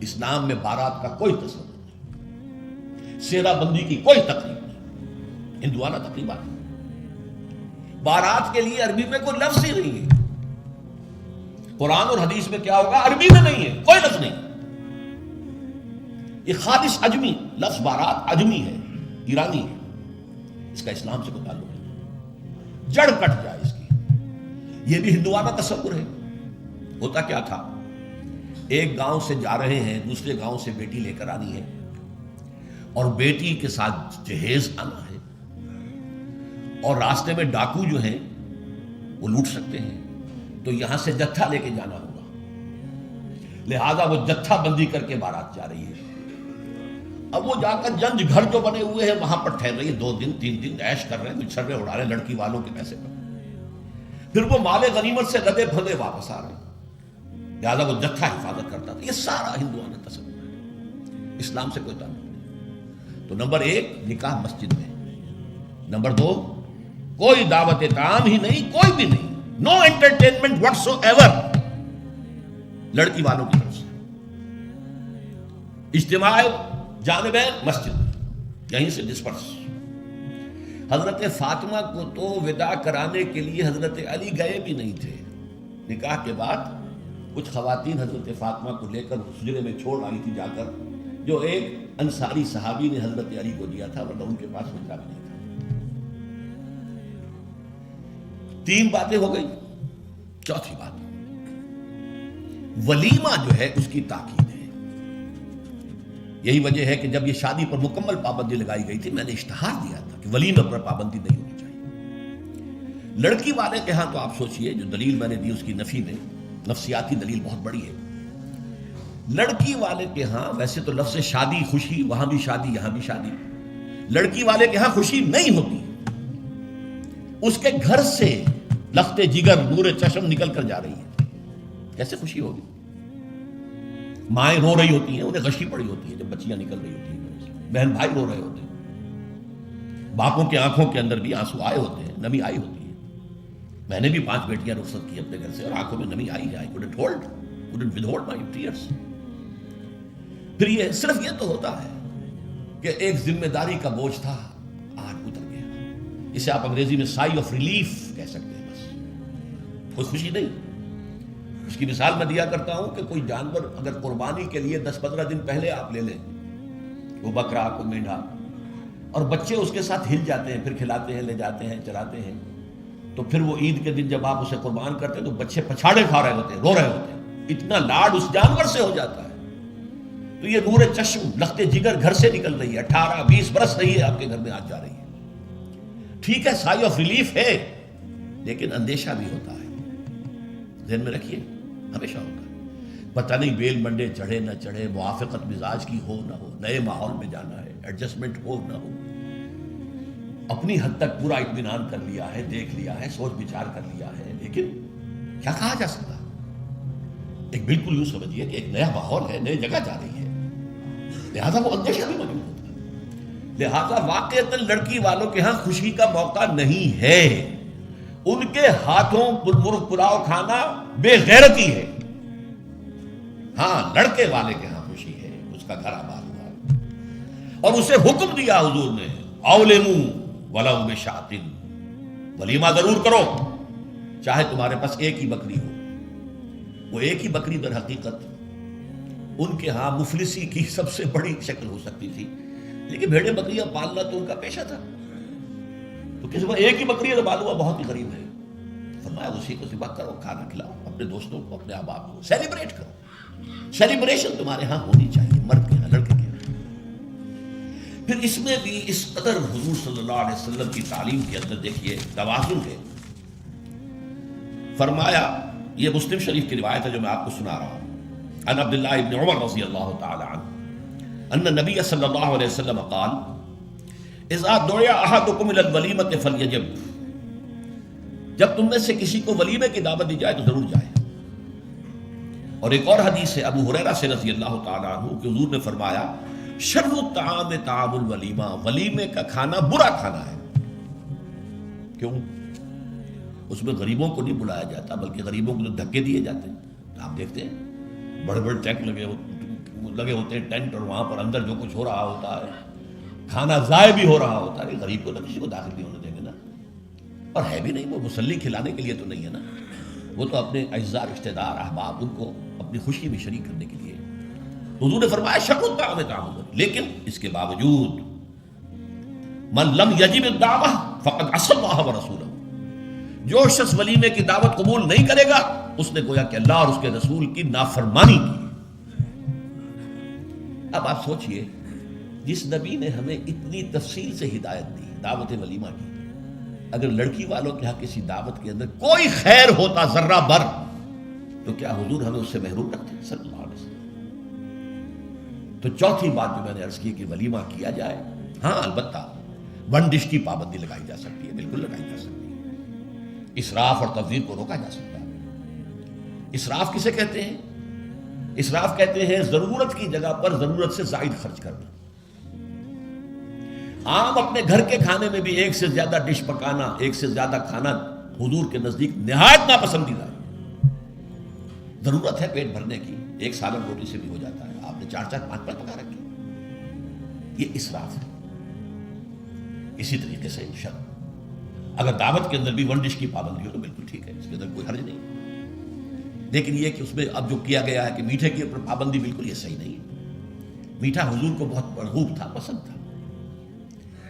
اسلام میں بارات کا کوئی تصور نہیں، سیرا بندی کی کوئی تقریب نہیں، ہندوانہ تقریبات نہیں۔ بارات کے لیے عربی میں کوئی لفظ ہی نہیں ہے۔ قرآن اور حدیث میں کیا ہوگا؟ عربی میں نہیں ہے، کوئی لفظ نہیں۔ یہ خالص عجمی لفظ بارات عجمی ہے، ایرانی ہے، اس کا اسلام سے کوئی تعلق نہیں، جڑ کٹ جائے اس کی۔ یہ بھی ہندوانہ تصور ہے۔ ہوتا کیا تھا، ایک گاؤں سے جا رہے ہیں، دوسرے گاؤں سے بیٹی لے کر آنی ہے اور بیٹی کے ساتھ جہیز آنا ہے، اور راستے میں ڈاکو جو ہیں وہ لوٹ سکتے ہیں، تو یہاں سے جتھا لے کے جانا ہوگا، لہذا وہ جتھا بندی کر کے بارات جا رہی ہے۔ اب وہ جا کر جنج گھر جو بنے ہوئے ہیں وہاں پر ٹھہر رہی ہے، 2 دن 3 دن عیش کر رہے ہیں، کچھ چھرے اڑا رہے ہیں لڑکی والوں کے پیسے پر، پھر وہ مال غنیمت سے لدے پھندے واپس آ رہے ہیں، لہٰذا وہ جتھا حفاظت کرتا تھا۔ یہ سارا ہندوانہ تصور ہے، اسلام سے کوئی تعلق نہیں۔ تو نمبر 1 نکاح مسجد میں، نمبر 2 کوئی دعوت طعام ہی نہیں، کوئی بھی نہیں، نو انٹرٹینمنٹ واٹس ایور لڑکی والوں کی طرف سے۔ اجتماع جانبین مسجد میں، یہیں سے ڈسپرس۔ حضرت فاطمہ کو تو وداع کرانے کے لیے حضرت علی گئے بھی نہیں تھے۔ نکاح کے بعد کچھ خواتین حضرت فاطمہ کو لے کر حجرے میں چھوڑ آئی تھی جا کر، جو ایک انصاری صحابی نے حضرت علی کو دیا تھا، ورنہ ان کے پاس حجرہ بھی نہیں تھا۔ 3 باتیں ہو گئی۔ چوتھی بات، ولیمہ جو ہے اس کی تاکید ہے۔ یہی وجہ ہے کہ جب یہ شادی پر مکمل پابندی لگائی گئی تھی، میں نے اشتہار دیا تھا کہ ولیمہ پر پابندی نہیں ہونی چاہیے۔ لڑکی والے کے ہاں تو آپ سوچئے، جو دلیل میں نے دی اس کی نفی میں، نفسیاتی دلیل بہت بڑی ہے۔ لڑکی والے کے ہاں ویسے تو لفظ شادی، خوشی، وہاں بھی شادی یہاں بھی شادی، لڑکی والے کے ہاں خوشی نہیں ہوتی۔ اس کے گھر سے لخت جگر، نور چشم نکل کر جا رہی ہے، کیسے خوشی ہوگی؟ مائیں رو رہی ہوتی ہیں، انہیں غشی پڑی ہوتی ہے جب بچیاں نکل رہی ہوتی ہیں، بہن بھائی رو رہے ہوتے ہیں، باپوں کے آنکھوں کے اندر بھی آنسو آئے ہوتے ہیں، نمی آئی ہوتی ہے۔ میں نے بھی 5 بیٹیاں رخصت کی اپنے گھر سے، اور آنکھوں میں نمی آئی ہے، I couldn't withhold my tears۔ پھر یہ صرف یہ تو ہوتا ہے کہ ایک ذمہ داری کا بوجھ تھا، آج اتر گیا۔ اسے آپ انگریزی میں سائی آف ریلیف کہہ سکتے ہیں، بس کوئی خوشی نہیں۔ اس کی مثال میں دیا کرتا ہوں کہ کوئی جانور اگر قربانی کے لیے 10-15 دن پہلے آپ لے لیں، وہ بکرا، کوئی مینڈھا، اور بچے اس کے ساتھ ہل جاتے ہیں، پھر کھلاتے ہیں، لے جاتے ہیں، چراتے ہیں، تو پھر وہ عید کے دن جب آپ اسے قربان کرتے ہیں تو بچے پچھاڑے کھا رہے ہوتے ہیں، رو رہے ہوتے ہیں، اتنا لاڈ اس جانور سے ہو جاتا ہے۔ تو یہ نور چشم، لخت جگر گھر سے نکل رہی ہے، 18-20 برس رہی ہے آپ کے گھر میں، آج جا رہی ہے۔ ٹھیک ہے، سائی آف ریلیف ہے، لیکن اندیشہ بھی ہوتا ہے، ذہن میں رکھیے، ہمیشہ ہوتا ہے۔ پتہ نہیں بیل منڈے چڑھے نہ چڑھے، موافقت مزاج کی ہو نہ ہو، نئے ماحول میں جانا ہے، ایڈجسٹمنٹ ہو نہ ہو۔ اپنی حد تک پورا اطمینان کر لیا ہے، دیکھ لیا ہے، سوچ بچار کر لیا ہے، لیکن کیا کہا جا سکتا؟ ایک بالکل یوں سمجھیے کہ ایک نیا ماحول ہے، نئی جگہ جا رہی ہے، لہذا وہ اندیشہ بھی موجود ہوتا ہے۔ لہذا واقعتاً لڑکی والوں کے ہاں خوشی کا موقع نہیں ہے، ان کے ہاتھوں مرغ پلاؤ کھانا بے غیرتی ہے۔ ہاں، لڑکے والے کے ہاں خوشی ہے، اس کا گھر آباد ہوا، اور اسے حکم دیا حضور نے، اولموا ولو بشاۃ، ولیمہ ضرور کرو، چاہے تمہارے پاس ایک ہی بکری ہو۔ وہ ایک ہی بکری در حقیقت ان کے ہاں مفلسی کی سب سے بڑی شکل ہو سکتی تھی، لیکن بھیڑیں بکریاں پالنا تو ان کا پیشہ تھا، تو کسی وقت ایک ہی بکری ہے، معلوم بہت ہی غریب ہے، فرمایا اسی کو ذبح کرو، کھانا کھلاؤ اپنے دوستوں کو، اپنے احباب کو، سیلیبریٹ کرو۔ سیلیبریشن تمہارے ہاں ہونی چاہیے، مرد کے ہاں، لڑکے کے ہاں۔ پھر اس میں بھی اس قدر حضور صلی اللہ علیہ وسلم کی تعلیم کے اندر دیکھیے توازن ہے۔ فرمایا، یہ مسلم شریف کی روایت ہے جو میں آپ کو سنا رہا ہوں، عن عبداللہ ابن عمر رضی اللہ تعالی عنہ ان نبی صلی اللہ علیہ وسلم قال اذا دعی احدکم الی الولیمۃ فلیجب، جب تم میں سے کسی کو ولیمے کی دعوت دی جائے تو ضرور جائے۔ اور ایک اور حدیث ہے ابو ہریرہ سے رضی اللہ تعالی عنہ کہ حضور نے فرمایا شر الطعام طعام الولیمہ، ولیمے کا کھانا برا کھانا ہے۔ کیوں؟ اس میں غریبوں کو نہیں بلایا جاتا، بلکہ غریبوں کو تو دھکے دیے جاتے ہیں۔ آپ دیکھتے ہیں بڑے بڑے ٹینک لگے ہو، لگے ہوتے ہیں ٹینٹ اور وہاں پر اندر جو کچھ ہو رہا ہوتا ہے، کھانا ضائع بھی ہو رہا ہوتا ہے، غریب کو نہ کسی کو داخل نہیں ہونے دیں گے نا. اور ہے بھی نہیں، وہ مسلی کھلانے کے لیے تو نہیں ہے نا، وہ تو اپنے اعزاء رشتہ دار احباب ان کو اپنی خوشی میں شریک کرنے کے لیے. حضور نے فرمایا شر الطعام طعام، لیکن اس کے باوجود من لم یجب الدعوہ فقد عصى اللہ ورسولہ، جو شخص ولیمے کی دعوت قبول نہیں کرے گا اس نے گویا کہ اللہ اور اس کے رسول کی نافرمانی کی. اب آپ سوچئے، جس نبی نے ہمیں اتنی تفصیل سے ہدایت دی دعوت ولیمہ کی، اگر لڑکی والوں کے ہاں کسی دعوت کے اندر کوئی خیر ہوتا ذرہ بر، تو کیا حضور ہمیں اس سے محروم رکھتے صلی اللہ علیہ وسلم؟ تو چوتھی بات جو میں نے عرض کی کہ ولیمہ کیا جائے، ہاں البتہ ون ڈش کی پابندی لگائی جا سکتی ہے، بالکل لگائی جا سکتی ہے. اسراف اور تبذیر کو روکا جا سکتا ہے. اسراف کسے کہتے ہیں؟ اسراف کہتے ہیں ضرورت کی جگہ پر ضرورت سے زائد خرچ کرنا. عام اپنے گھر کے کھانے میں بھی ایک سے زیادہ ڈش پکانا، ایک سے زیادہ کھانا حضور کے نزدیک نہایت ناپسندیدہ ہے. ضرورت ہے پیٹ بھرنے کی، ایک سالن روٹی سے بھی ہو جاتا ہے، آپ نے 4 5 پکا رکھے، یہ اسراف ہے. اسی طریقے سے شرع، اگر دعوت کے اندر بھی ون ڈش کی پابندی ہو تو بالکل ٹھیک ہے، اس کے اندر کوئی حرج نہیں. لیکن یہ کہ اس میں اب جو کیا گیا ہے کہ میٹھے کی اوپر پابندی، بالکل یہ صحیح نہیں ہے. میٹھا حضور کو بہت مرغوب تھا، پسند تھا،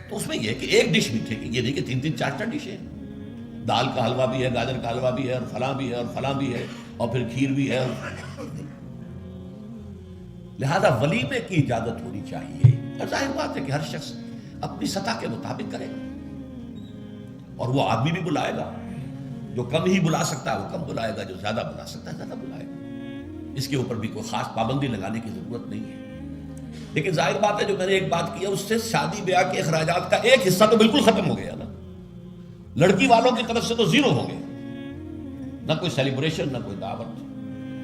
تو اس میں یہ کہ ایک ڈش میٹھے کی، یہ نہیں کہ 3 4 ڈشیں، دال کا حلوہ بھی ہے، گاجر کا حلوہ بھی ہے، اور فلاں بھی ہے اور فلاں بھی ہے، اور پھر کھیر بھی ہے. لہذا ولیمے کی اجازت ہونی چاہیے. اور ظاہر بات ہے کہ ہر شخص اپنی سطح کے مطابق کرے گا، اور وہ آدمی بھی بلائے گا، جو کم ہی بلا سکتا ہے وہ کم بلائے گا، جو زیادہ بلا سکتا ہے زیادہ بلائے گا. اس کے اوپر بھی کوئی خاص پابندی لگانے کی ضرورت نہیں ہے. لیکن ظاہر بات ہے جو میں نے ایک بات کی ہے، اس سے شادی بیاہ کے اخراجات کا ایک حصہ تو بالکل ختم ہو گیا نا. لڑکی والوں کی طرف سے تو زیرو ہو گیا، نہ کوئی سیلیبریشن، نہ کوئی دعوت،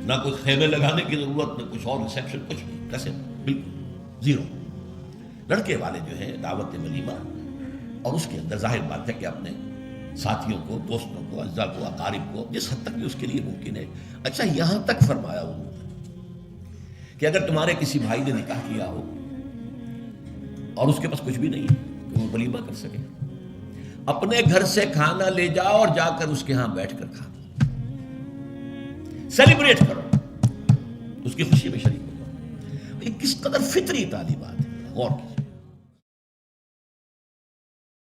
نہ کوئی خیمے لگانے کی ضرورت، نہ کچھ اور ریسیپشن، کچھ نہیں. کیسے؟ بالکل زیرو. لڑکے والے جو ہیں دعوت ولیمہ، اور اس کے اندر ظاہر بات ہے کہ اپنے ساتھیوں کو، دوستوں کو، اعزاء کو، اقارب کو، جس حد تک بھی اس کے لیے ممکن ہے. اچھا، یہاں تک فرمایا انہوں نے کہ اگر تمہارے کسی بھائی نے نکاح کیا ہو اور اس کے پاس کچھ بھی نہیں ہے کہ وہ ولیمہ کر سکے، اپنے گھر سے کھانا لے جاؤ اور جا کر اس کے ہاں بیٹھ کر کھا، سیلیبریٹ کرو، اس کی خوشی میں شریک ہو. یہ کس قدر فطری تعلیمات ہے، غور کیجیے.